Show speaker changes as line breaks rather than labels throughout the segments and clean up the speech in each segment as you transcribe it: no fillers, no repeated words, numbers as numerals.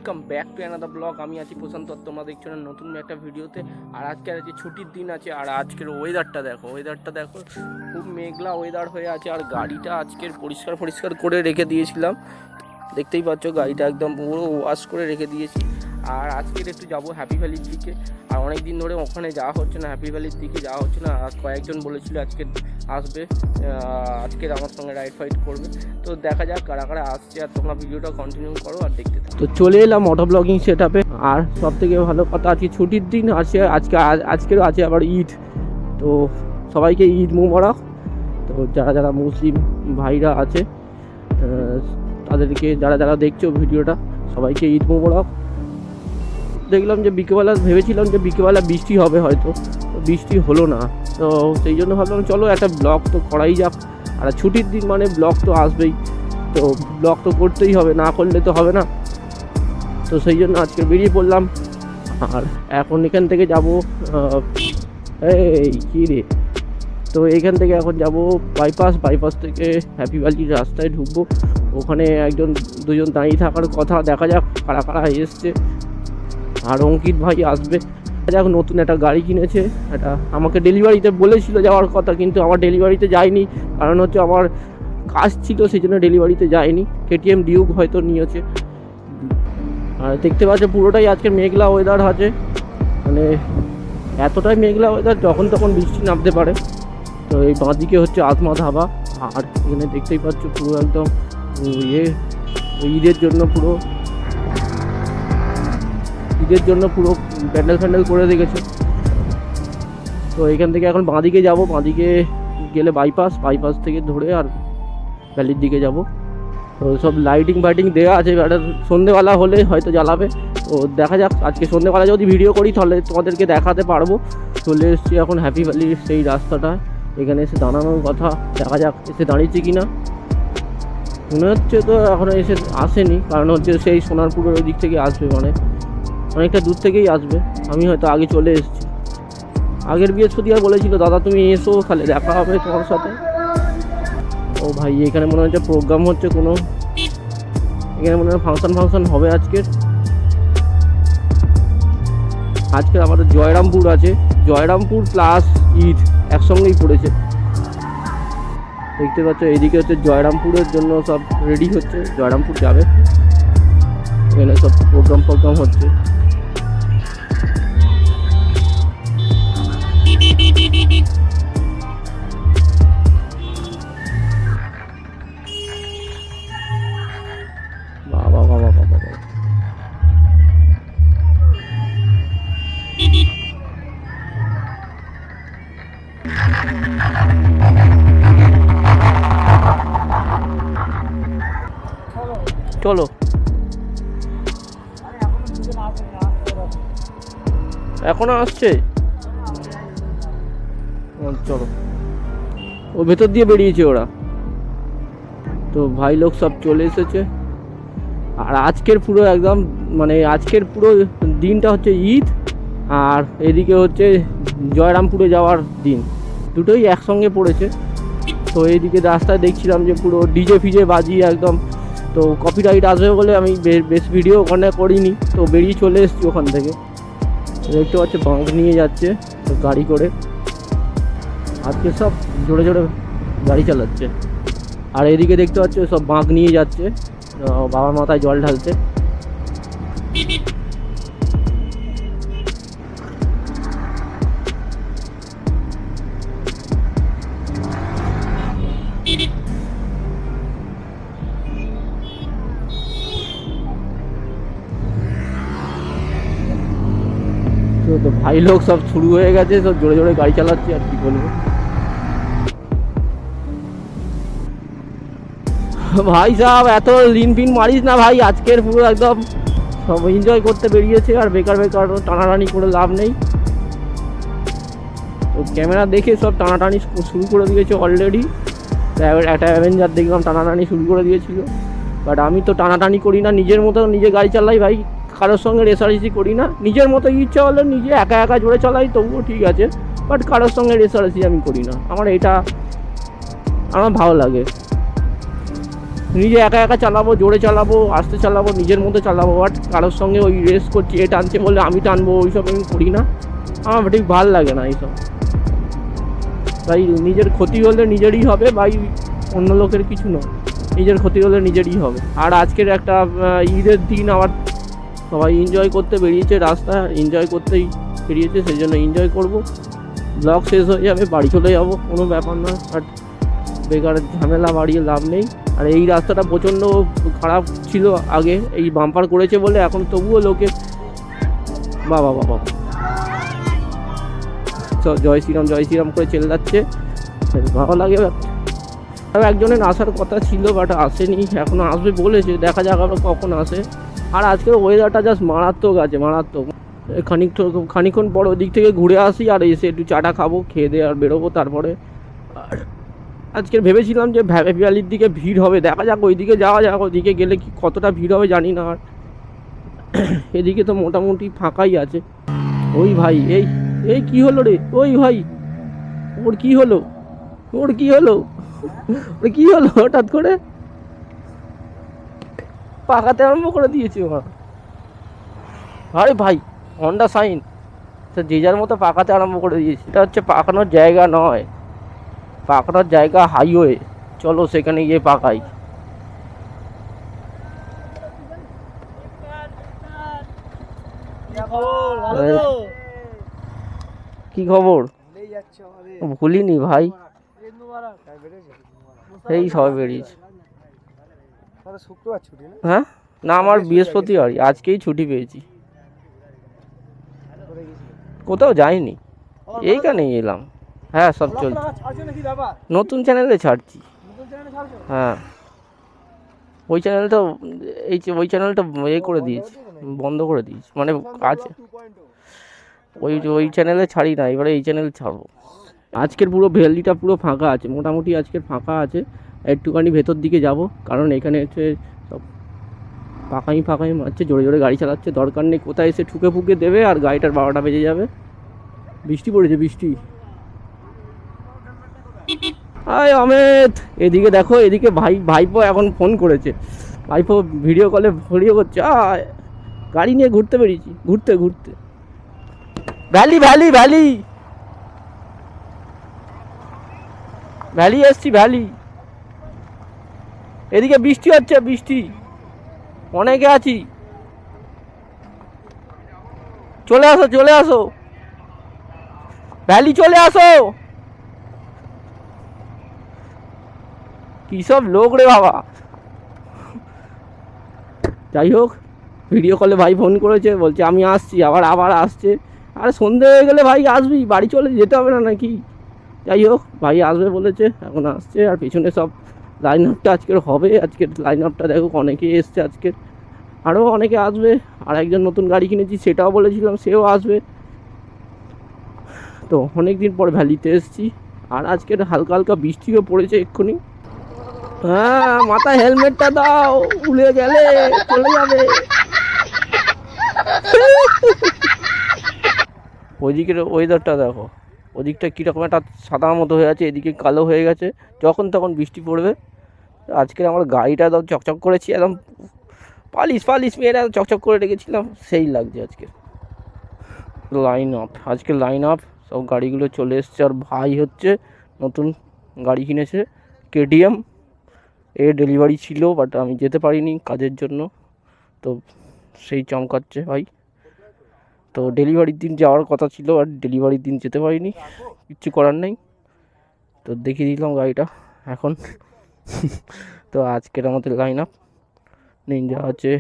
Welcome back to another blog. আমি আছি প্রশান্ত, তোমরা দেখছো না নতুন একটা ভিডিওতে। আর আজকে ছুটির দিন আছে, আর আজকের ওয়েদারটা দেখো খুব মেঘলা ওয়েদার হয়ে আছে। আর গাড়িটা আজকের পরিষ্কার করে রেখে দিয়েছিলাম, দেখতেই পাচ্ছ গাড়িটা একদম পুরো ওয়াশ করে রেখে দিয়েছি। আর আজকের একটু যাবো হ্যাপি ভ্যালির দিকে, আর অনেক দিন ধরে ওখানে যাওয়া হচ্ছে না, হ্যাপি ভ্যালির দিকে যাওয়া হচ্ছে না। আর কয়েকজন বলেছিল আজকে আসবে, আজকের আমার সঙ্গে রাইড ফাইট করবে। তো দেখা যাক কারা কারা আসছে, আর তোমরা ভিডিওটা কন্টিনিউ করো আর দেখতে থাকো। তো চলে এলাম অটো ব্লগিং সেট আপে। আর সব থেকে ভালো কথা, আজকে ছুটির দিন আছে, আজকেরও আছে আবার ঈদ। তো সবাইকে ঈদ মুবারক। তো যারা মুসলিম ভাইরা আছে তাদেরকে, যারা দেখছো ভিডিওটা, সবাইকে ঈদ মুবারক। দেখলাম যে ভেবেছিলাম যে বিকেলবেলা বৃষ্টি হবে, হয়তো বৃষ্টি হলো না। তো সেই জন্য ভাবলাম চলো একটা ব্লগ তো করাই যাক। আর ছুটির দিন মানে ব্লগ তো আসবেই, তো ব্লগ তো করতেই হবে, না করলে তো হবে না। তো সেই জন্য আজকে বেরিয়ে পড়লাম। আর এখন এখান থেকে যাব, এই কী রে, তো এইখান থেকে এখন যাব বাইপাস থেকে হ্যাপি ভ্যালির রাস্তায় ঢুকবো। ওখানে দুজন দাঁড়িয়ে থাকার কথা, দেখা যাক কারা কারা এসছে। আর অঙ্কিত ভাই আসবে, যাক নতুন একটা গাড়ি কিনেছে। এটা আমাকে ডেলিভারিতে বলেছিল যাওয়ার কথা, কিন্তু আমার ডেলিভারিতে যায়নি, কারণ হচ্ছে আমার কাজ ছিল, সেই জন্য ডেলিভারিতে যায়নি। কেটিএম ডিউক হয়তো নিয়েছে। আর দেখতে পাচ্ছ পুরোটাই আজকে মেঘলা ওয়েদার আছে, মানে এতটাই মেঘলা ওয়েদার যখন তখন বৃষ্টি নামতে পারে। তো এই বাঁদিকে হচ্ছে আসমা ধাবা। আর এখানে দেখতেই পাচ্ছ পুরো একদম ঈদের জন্য পুরো প্যান্ডেল করে রেখেছে। তো এখান থেকে এখন বাঁদিকে যাব, বাঁদিকে গেলে বাইপাস থেকে ধরে আর ভ্যালির দিকে যাব। তো সব লাইটিং দেওয়া আছে, সন্ধেবেলা হলে হয়তো জ্বালাবে। তো দেখা যাক, আজকে সন্ধেবেলা যদি ভিডিও করি তাহলে তোমাদেরকে দেখাতে পারবো। চলে এসছি এখন হ্যাপি ভ্যালির সেই রাস্তাটা, এখানে এসে দাঁড়ানোর কথা। দেখা যাক এসে দাঁড়িয়েছে কিনা, মনে হচ্ছে তো এখনও এসে আসেনি, কারণ হচ্ছে সেই সোনারপুরের ওই দিক থেকে আসবে, মানে অনেকটা দূর থেকেই আসবে। আমি হয়তো আগে চলে এসেছি। আগের বৃহস্পতিবার বলেছিল দাদা তুমি এসো, তাহলে দেখা হবে তোমার সাথে। ও ভাই, এখানে মনে হচ্ছে প্রোগ্রাম হচ্ছে কোনো, এখানে মনে হয় ফাংশন হবে আজকের আমাদের জয়রামপুর আছে, জয়রামপুর প্লাস ঈদ একসঙ্গেই পড়েছে। দেখতে পাচ্ছ এইদিকে হচ্ছে জয়রামপুরের জন্য সব রেডি হচ্ছে, জয়রামপুর যাবে, এখানে সব প্রোগ্রাম হচ্ছে। বাবা চলো, এখনো আসছে, চলো। ও ভেতর দিয়ে বেরিয়েছে ওরা। তো ভাই লোক সব চলে এসেছে। আর আজকের পুরো একদম, মানে আজকের পুরো দিনটা হচ্ছে ঈদ, আর এদিকে হচ্ছে জয়রামপুরে যাওয়ার দিন, দুটোই একসঙ্গে পড়েছে। তো এইদিকে রাস্তায় দেখছিলাম যে পুরো ডিজে ফিজে বাজিয়ে একদম, তো কপিরাইট আসবে বলে আমি বেশ ভিডিও ওখানে করিনি। তো বেরিয়ে চলে এসেছি ওখান থেকে। দেখতে পাচ্ছি বাঁক নিয়ে যাচ্ছে গাড়ি করে, আজকে সব জোরে গাড়ি চালাচ্ছে। আর এদিকে দেখতে পাচ্ছ সব বাঁক নিয়ে যাচ্ছে, বাবার মাথায় জল ঢালছে। তো ভাই লোক সব শুরু হয়ে গেছে, সব জোরে গাড়ি চালাচ্ছে, আর কি বলবো। ভাই সাহেব এত লিন মারিস না ভাই, আজকের পুরো একদম সব এনজয় করতে বেরিয়েছে, আর বেকার টানাটানি করে লাভ নেই। তো ক্যামেরা দেখে সব টানাটানি শুরু করে দিয়েছে অলরেডি। একটা অ্যাভেঞ্জার দেখলাম টানাটানি শুরু করে দিয়েছিল, বাট আমি তো টানাটানি করি না, নিজের মতো নিজে গাড়ি চালাই ভাই, কারোর সঙ্গে রেসারেসি করি না। নিজের মতো ইচ্ছা হলে নিজে একা জোরে চালাই, তবুও ঠিক আছে, বাট কারোর সঙ্গে রেসারেসি আমি করি না। আমার ভালো লাগে। নিজে একা একা চালাবো, জোরে চালাবো, আস্তে চালাবো, নিজের মতো চালাবো। বাট কারোর সঙ্গে ওই রেস করছি, এ টানছে বলে আমি টানবো, ওইসব আমি করি না। আমার ঠিক ভাল লাগে না এইসব। তাই নিজের ক্ষতি হলে নিজেরই হবে ভাই, অন্য লোকের কিছু নয়। নিজের ক্ষতি হলে নিজেরই হবে। আর আজকের একটা ঈদের দিন, আবার সবাই এনজয় করতে বেরিয়েছে, রাস্তা এনজয় করতেই বেরিয়েছে, সেই জন্য এনজয় করবো। ব্লগ শেষ হয়ে যাবে, বাড়ি চলে যাবো, কোনো ব্যাপার না। বাট বেকার ঝামেলা বাড়িয়ে লাভ নেই। আর এই রাস্তাটা প্রচণ্ড খারাপ ছিল আগে, এই বাম্পার করেছে বলে এখন তবুও লোকে বাবা বাবা জয় শ্রীরাম করে চলে যাচ্ছে, ভালো লাগে। আর একজনের আসার কথা ছিল বাট আসেনি, এখনও আসবে বলেছে, দেখা যাক আবার কখন আসে। আর আজকের ওয়েদারটা জাস্ট মারাত্মক আছে, মারাত্মক। খানিকক্ষণ পর ওদিক থেকে ঘুরে আসি আর এসে একটু চাটা খাবো, খেয়ে দিয়ে আর বেরোবো। তারপরে আর আজকে ভেবেছিলাম যে ভ্যালির দিকে ভিড় হবে, দেখা যাক ওইদিকে যাওয়া যাক। ওইদিকে গেলে কি কতটা ভিড় হবে জানি না। আর এদিকে তো মোটামুটি ফাঁকাই আছে। ওই ভাই, এই কি হলো রে? ওই ভাই, ওর কি হলো হঠাৎ করে পাকাতে আরম্ভ করে দিয়েছে ওরা। আরে ভাই, হন্ডা সাইন যে যার মতো পাকাতে আরম্ভ করে দিয়েছে। এটা হচ্ছে পাকানোর জায়গা নয়, পাকানোর জায়গা হাইওয়ে। চলো সেখানে গিয়ে পাকাই। কি খবর? ভুলিনি ভাই, এই সবাই বেরিয়েছে। হ্যাঁ না, আমার বৃহস্পতিবার, আজকেই ছুটি পেয়েছি। কোথাও যাইনি, এইখানেই এলাম। হ্যাঁ সব চলছে, নতুন চ্যানেলে ছাড়ছি। হ্যাঁ ওই চ্যানেলটা ওই চ্যানেলটা করে দিয়েছি, বন্ধ করে দিয়েছি, মানে আছে ওই চ্যানেলে ছাড়ি না, এবারে এই চ্যানেলে ছাড়বো। আজকের পুরো ভ্যালিটা পুরো ফাঁকা আছে, মোটামুটি আজকের ফাঁকা আছে। একটুখানি ভেতর দিকে যাব, কারণ এখানে হচ্ছে সব ফাঁকাই মারছে, জোরে জোরে গাড়ি চালাচ্ছে। দরকার নেই, কোথায় এসে ঠুকে ফুকে দেবে আর গাড়িটার 12টা বেজে যাবে। বৃষ্টি পড়েছে, বৃষ্টি। আয় অমিত, এদিকে দেখো, এদিকে ভাইপো এখন ফোন করেছে। ভাইপো ভিডিও কলে করছে। আয়, গাড়ি নিয়ে ঘুরতে বেরিয়েছি, ঘুরতে ভ্যালি এসছি, ভ্যালি। এদিকে বৃষ্টি হচ্ছে, বৃষ্টি, অনেকে আছি। চলে আসো ভ্যালি, চলে আসো। কি সব লোক রে বাবা। যাই হোক, ভিডিও কলে ভাই ফোন করেছে, বলছে আমি আসছি, আবার আসছে। আর সন্ধে হয়ে গেলে ভাই আসবি, বাড়ি চলে যেতে হবে না নাকি? যাই হোক, ভাই আসবে বলেছে, এখন আসছে। আর পিছনে সব লাইন আপটা আজকের হবে। আজকের লাইন আপটা দেখো, অনেকে এসছে আজকের, আরও অনেকে আসবে। আর একজন নতুন গাড়ি কিনেছি, সেটাও বলেছিলাম, সেও আসবে। তো অনেক দিন পর ভ্যালিতে এসছি। আর আজকের হালকা হালকা বৃষ্টিও পড়েছে এক্ষুনি। হ্যাঁ, মাথায় হেলমেটটা দাও, উড়ে গেলে চলে যাবে। ওইদিকের ওয়েদারটা দেখো, ওদিকটা কীরকম একটা সাদা মতো হয়ে আছে, এদিকে কালো হয়ে গেছে। যখন তখন বৃষ্টি পড়বে। আজকের আমার গাড়িটা একদম চকচক করেছি, একদম পালিশ মেয়েরা চকচক করে রেখেছিলাম, সেই লাগছে আজকে। লাইন আপ, আজকে লাইন আপ, সব গাড়িগুলো চলে এসছে। আর ভাই হচ্ছে নতুন গাড়ি কিনেছে, কেটিএম। ডেলিভারি ছিল, বাট আমি যেতে পারিনি কাজের জন্য, তো সেই চমকাচ্ছে ভাই। তো ডেলিভারির দিন যাওয়ার কথা ছিল, আর ডেলিভারির দিন যেতে পারিনি, কিচ্ছু করার নেই। তো দেখিয়ে দিলাম গাড়িটা এখন। তো আজকের আমাদের লাইন আপ, নিনজা আছে,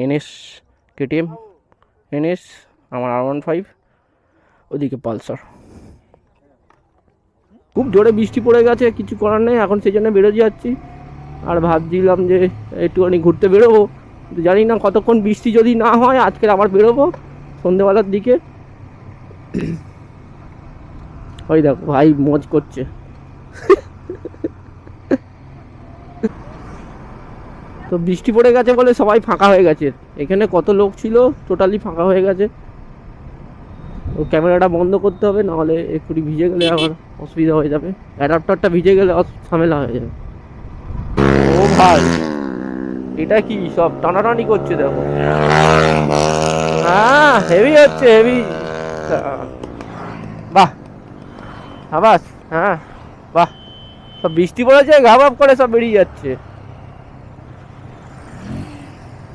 এনএস, কেটিএম, এনএস, আমার R15, ওদিকে পালসার। খুব জোরে বৃষ্টি পড়ে গেছে, কিছু করার নেই, এখন সেই জন্য বেরো যাচ্ছি। আর ভাবছিলাম যে একটুখানি ঘুরতে বেরোবো, জানি না কতক্ষণ বৃষ্টি যদি না হয়, আজকের আবার বেরোবো সন্ধ্যেবেলার দিকে। ওই দেখো ভাই মজ করছে। তো বৃষ্টি পড়ে গেছে বলে সবাই ফাঁকা হয়ে গেছে, এখানে কত লোক ছিল টোটালি ফাঁকা হয়ে গেছে। ও ক্যামেরাটা বন্ধ করতে হবে, নাহলে একটু ভিজে গেলে আবার অসুবিধা হয়ে যাবে, অ্যাডাপ্টারটা ভিজে গেলে ঝামেলা হয়ে যাবে। ও ভাই, এটা কি সব টানাটানি করছে দেখো। হ্যাঁ হেভি হচ্ছে হেভি। বাহ সাবাস। হ্যাঁ বাহ, সব বৃষ্টি পড়েছে ঘাম ঘাম করে সব বেরিয়ে যাচ্ছে।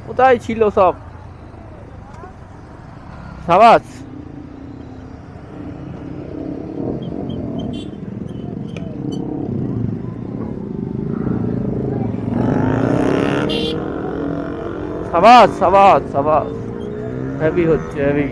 কোথায় ছিল সব? সাবাস। সাবাস সাবাস সাবাস, হেভি হচ্ছে হেভি।